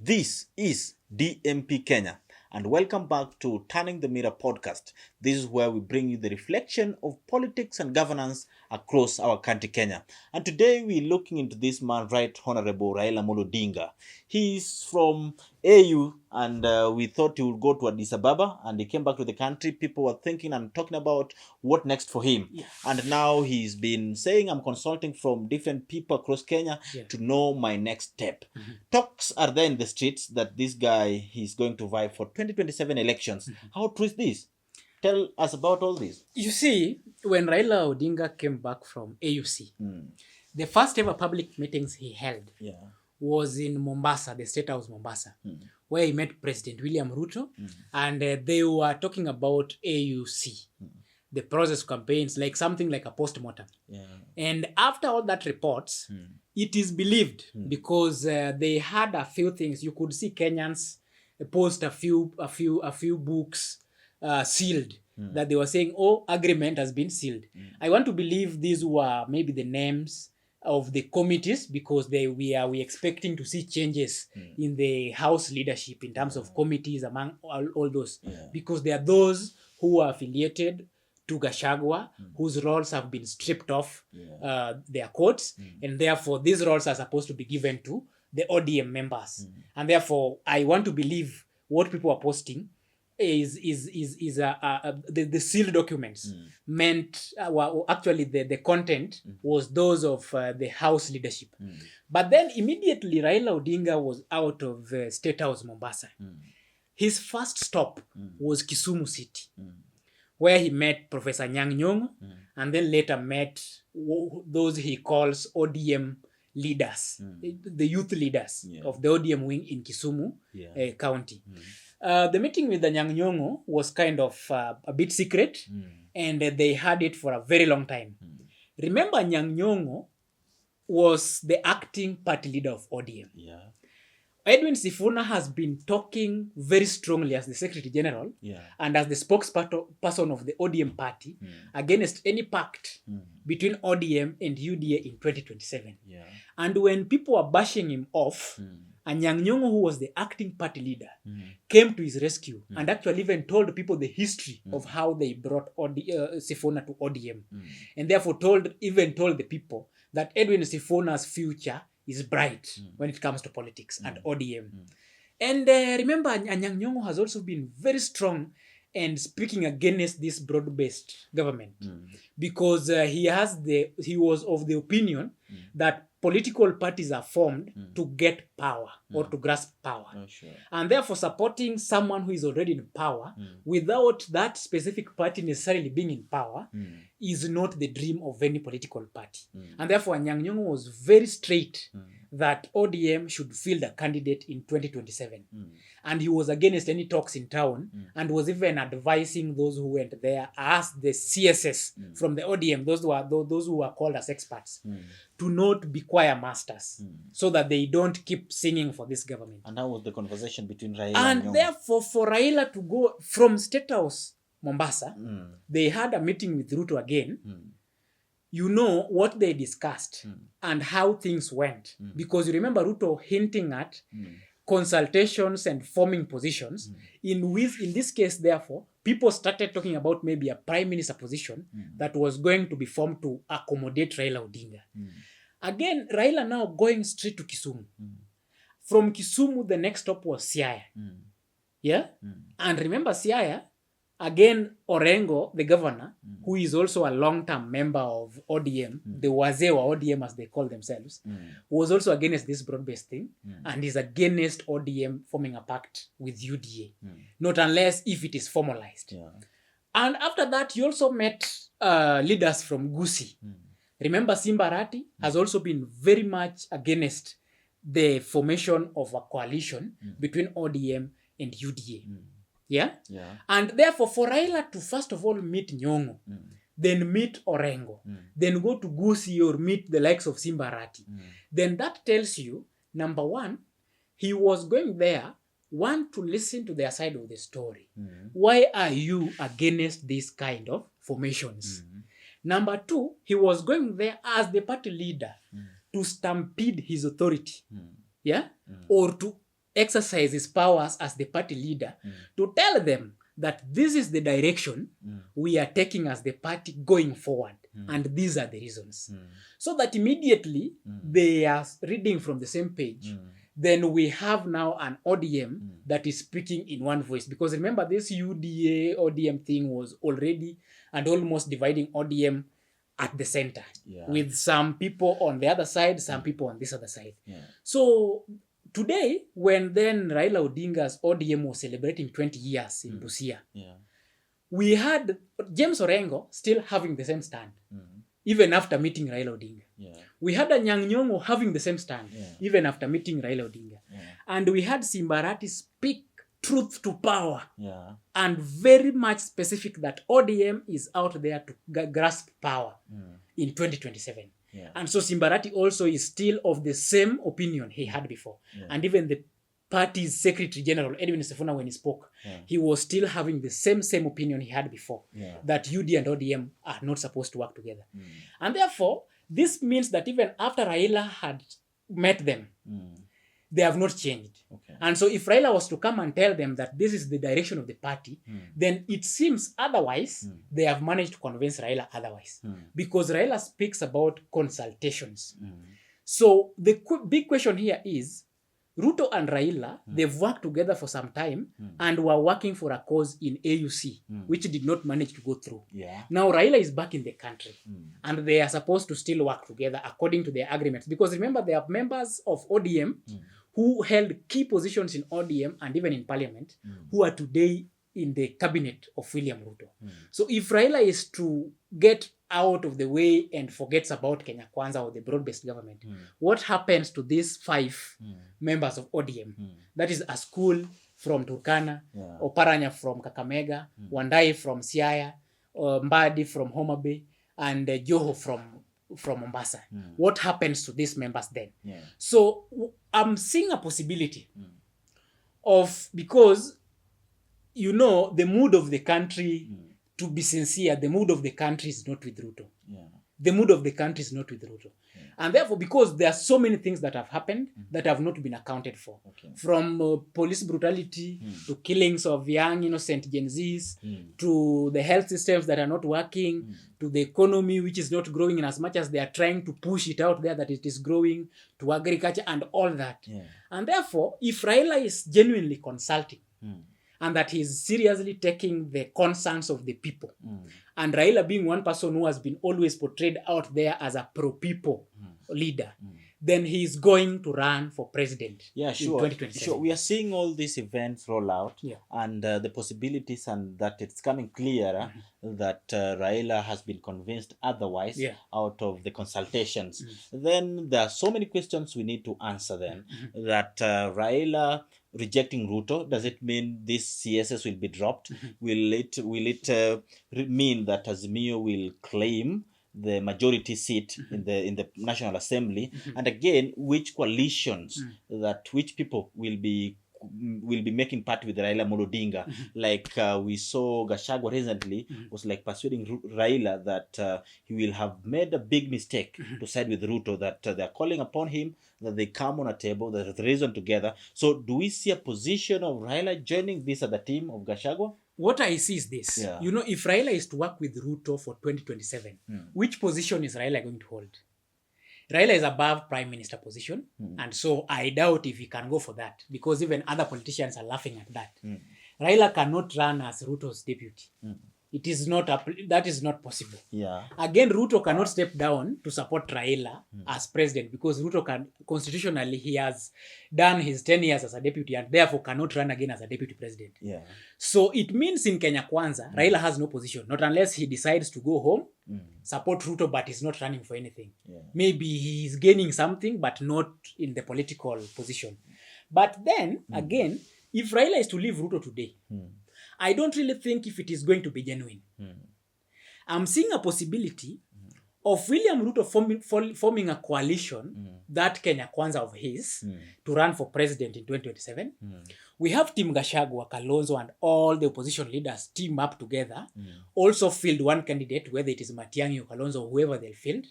This is DMP Kenya, and welcome back to Turning the Mirror podcast. This is where we bring you the reflection of politics and governance across our country, Kenya. And today we're looking into this man, Right Honorable Raila Odinga. He's from AU, and we thought he would go to Addis Ababa, and he came back to the country. People were thinking and talking about what next for him. Yeah. And now he's been saying, I'm consulting from different people across Kenya to know my next step. Talks are there in the streets that this guy is going to vie for 2027 elections. How true is this? Tell us about all this. You see, when Raila Odinga came back from AUC, the first ever public meetings he held was in Mombasa, the State House Mombasa, where he met President William Ruto, and they were talking about AUC, the process campaigns, like something like a post-mortem. And after all that reports, it is believed because they had a few things. You could see Kenyans post a few books sealed that they were saying, oh, agreement has been sealed. I want to believe these were maybe the names of the committees because we are expecting to see changes in the House leadership in terms of committees among all those, because there are those who are affiliated to Gachagua, whose roles have been stripped off their courts, and therefore these roles are supposed to be given to the ODM members. And therefore, I want to believe what people are posting is the sealed documents meant, actually the content was those of the House leadership. But then immediately Raila Odinga was out of State House Mombasa. His first stop was Kisumu City, where he met Professor Nyang' Nyong'o, and then later met those he calls ODM leaders, the youth leaders of the ODM wing in Kisumu County. The meeting with the Nyang' Nyong'o was kind of a bit secret, and they had it for a very long time. Remember, Nyang' Nyong'o was the acting party leader of ODM. Edwin Sifuna has been talking very strongly as the Secretary General and as the spokesperson of the ODM party against any pact between ODM and UDA in 2027. And when people were bashing him off, and Nyang' Nyong'o, who was the acting party leader, came to his rescue and actually even told people the history of how they brought Sifuna to ODM. And therefore told the people that Edwin Sifuna's future is bright when it comes to politics and ODM. And remember, Nyang' Nyong'o has also been very strong and speaking against this broad-based government because he was of the opinion that political parties are formed to get power or to grasp power. And therefore supporting someone who is already in power without that specific party necessarily being in power is not the dream of any political party. And therefore Nyang' Nyong'o was very straight that ODM should field a candidate in 2027. And he was against any talks in town and was even advising those who went there as the CSS from the ODM, those who were called as experts, to not be choir masters so that they don't keep singing for this government. And that was the conversation between Raila and therefore for Raila to go from State House Mombasa, they had a meeting with Ruto again. You know what they discussed and how things went. Because you remember Ruto hinting at consultations and forming positions. In this case, therefore, people started talking about maybe a prime minister position that was going to be formed to accommodate Raila Odinga. Again, Raila now going straight to Kisumu. From Kisumu, the next stop was Siaya. And remember Siaya, again, Orengo, the governor, who is also a long-term member of ODM, the Wazewa ODM as they call themselves, was also against this broad-based thing and is against ODM forming a pact with UDA. Not unless if it is formalized. And after that, you also met leaders from Gusii. Remember, Simbarati has also been very much against the formation of a coalition between ODM and UDA. And therefore, for Raila to first of all meet Nyong'o, then meet Orengo, then go to Gusii or meet the likes of Simbarati, then that tells you, number one, he was going there, one, to listen to their side of the story. Why are you against this kind of formations? Number two, he was going there as the party leader to stampede his authority, or to exercise his powers as the party leader to tell them that this is the direction we are taking as the party going forward. And these are the reasons. So that immediately they are reading from the same page. Then we have now an ODM that is speaking in one voice. Because remember, this UDA ODM thing was already and almost dividing ODM at the center. With some people on the other side, some people on this other side. So today, when then Raila Odinga's ODM was celebrating 20 years in Busia, we had James Orengo still having the same stand, even after meeting Raila Odinga. We had a Nyang' Nyong'o having the same stand, even after meeting Raila Odinga. And we had Simbarati speak truth to power, and very much specific that ODM is out there to grasp power in 2027. And so Simbarati also is still of the same opinion he had before. And even the party's Secretary General, Edwin Sifuna, when he spoke, he was still having the same opinion he had before, that UD and ODM are not supposed to work together. And therefore, this means that even after Raila had met them, they have not changed. And so if Raila was to come and tell them that this is the direction of the party, then it seems otherwise they have managed to convince Raila otherwise. Because Raila speaks about consultations. So the big question here is, Ruto and Raila, they've worked together for some time and were working for a cause in AUC, which did not manage to go through. Now Raila is back in the country and they are supposed to still work together according to their agreements. Because remember, they are members of ODM who held key positions in ODM and even in parliament, who are today in the cabinet of William Ruto. So if Raila is to get out of the way and forgets about Kenya Kwanza or the broad-based government, what happens to these 5 members of ODM? That is a school from Turkana, Oparanya from Kakamega, Wandai from Siaya, Mbadi from Homa Bay, and Joho from Mombasa. What happens to these members then? So I'm seeing a possibility of, because you know, the mood of the country, to be sincere, the mood of the country is not with Ruto. The mood of the country is not with Ruto. And therefore, because there are so many things that have happened that have not been accounted for. From police brutality to killings of young, innocent Gen Zs, to the health systems that are not working, to the economy which is not growing in as much as they are trying to push it out there that it is growing, to agriculture and all that. And therefore, if Raila is genuinely consulting, and that he's seriously taking the concerns of the people. And Raila being one person who has been always portrayed out there as a pro-people leader, then he's going to run for president in 2027. Sure. We are seeing all these events roll out and the possibilities, and that it's coming clearer that Raila has been convinced otherwise out of the consultations. Then there are so many questions we need to answer then. That Raila rejecting Ruto, does it mean this CSS will be dropped? Will it mean that Azimio will claim the majority seat in the National Assembly? And again, which coalitions, which people will be making party with Raila Odinga? Like we saw Gachagua recently was like persuading Raila that he will have made a big mistake to side with Ruto, that they're calling upon him, that they come on a table, that they reason together. So do we see a position of Raila joining this other team of Gachagua? What I see is this. You know, if Raila is to work with Ruto for 2027, which position is Raila going to hold? Raila is above prime minister position, and so I doubt if he can go for that, because even other politicians are laughing at that. Raila cannot run as Ruto's deputy. It is not that is not possible. Again, Ruto cannot step down to support Raila as president, because Ruto constitutionally he has done his 10 years as a deputy and therefore cannot run again as a deputy president. So it means in Kenya Kwanza, Raila has no position, not unless he decides to go home, support Ruto, but he's not running for anything. Maybe he's gaining something, but not in the political position. But then again, if Raila is to leave Ruto today, I don't really think if it is going to be genuine. I'm seeing a possibility of William Ruto forming a coalition, that Kenya Kwanza of his, to run for president in 2027. We have Team Gachagua, Kalonzo, and all the opposition leaders team up together, also field one candidate, whether it is Matiang'i or Kalonzo or whoever they'll field.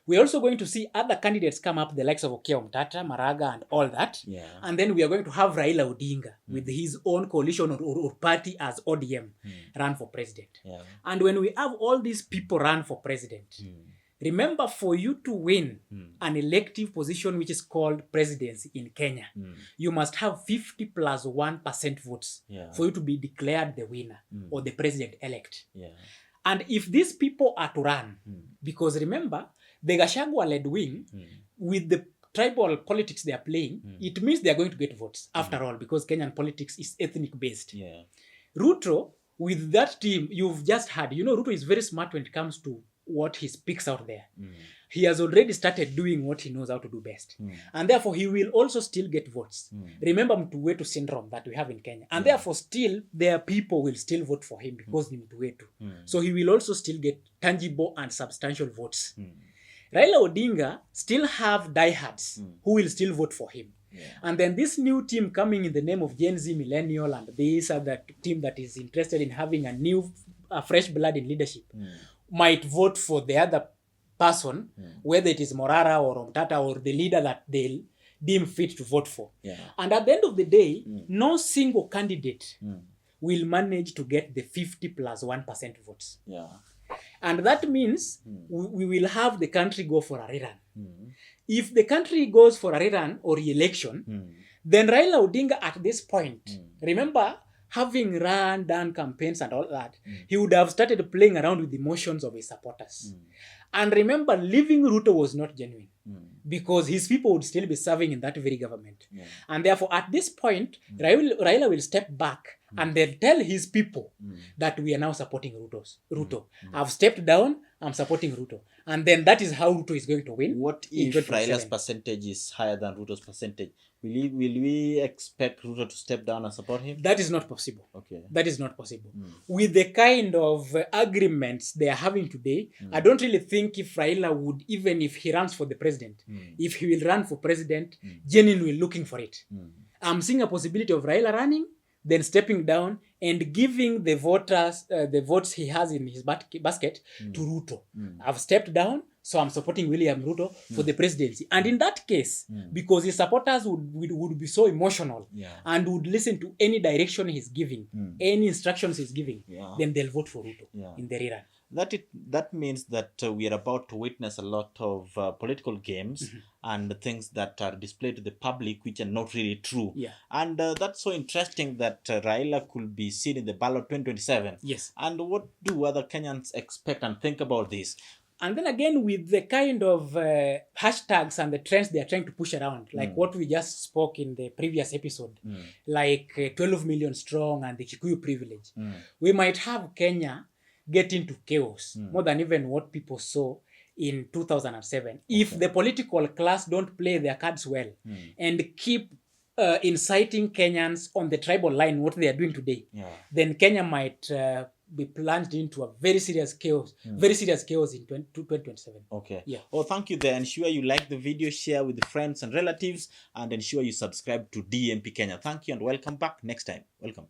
We're also going to see other candidates come up, the likes of Okiya Omtata, Maraga, and all that. And then we are going to have Raila Odinga with his own coalition or party as ODM run for president. And when we have all these people run for president, remember, for you to win an elective position which is called presidency in Kenya, you must have 50 plus 1% votes for you to be declared the winner or the president-elect. And if these people are to run, because remember, the Gachagua-led wing, with the tribal politics they are playing, it means they are going to get votes after all, because Kenyan politics is ethnic-based. Ruto, with that team, you've just had, Ruto is very smart when it comes to what he speaks out there. He has already started doing what he knows how to do best. And therefore, he will also still get votes. Remember Mtuwetu syndrome that we have in Kenya. And therefore, still, their people will still vote for him because ni Mtuwetu. So he will also still get tangible and substantial votes. Raila Odinga still have diehards who will still vote for him. And then this new team coming in the name of Gen Z Millennial and this other team that is interested in having a fresh blood in leadership might vote for the other person, whether it is Morara or Omtata or the leader that they deem fit to vote for. And at the end of the day, no single candidate will manage to get the 50 plus 1% votes. And that means we will have the country go for a rerun. If the country goes for a rerun or re-election, then Raila Odinga at this point, remember, having done campaigns and all that, he would have started playing around with the emotions of his supporters. And remember, leaving Ruto was not genuine because his people would still be serving in that very government. And therefore, at this point, Raila will step back and they'll tell his people that we are now supporting Ruto. I've stepped down, I'm supporting Ruto. And then that is how Ruto is going to win. What if Raila's percentage is higher than Ruto's percentage? Will we expect Ruto to step down and support him? That is not possible. That is not possible. With the kind of agreements they are having today, I don't really think if Raila would, even if he runs for the president, if he will run for president, genuinely looking for it. I'm seeing a possibility of Raila running, then stepping down and giving the voters the votes he has in his basket to Ruto. I've stepped down, so I'm supporting William Ruto for the presidency. And in that case, because his supporters would be so emotional and would listen to any direction he's giving, any instructions he's giving, then they'll vote for Ruto in the rerun. That means that we are about to witness a lot of political games and things that are displayed to the public which are not really true. And that's so interesting that Raila could be seen in the ballot 2027. And what do other Kenyans expect and think about this? And then again, with the kind of hashtags and the trends they are trying to push around, like what we just spoke in the previous episode, like 12 million strong and the Kikuyu privilege, we might have Kenya get into chaos more than even what people saw in 2007. If the political class don't play their cards well and keep inciting Kenyans on the tribal line, what they are doing today, then Kenya might be plunged into a very serious chaos, in 2027. Well, thank you there. Ensure you like the video, share with friends and relatives, and ensure you subscribe to DMP Kenya. Thank you and welcome back next time. Welcome.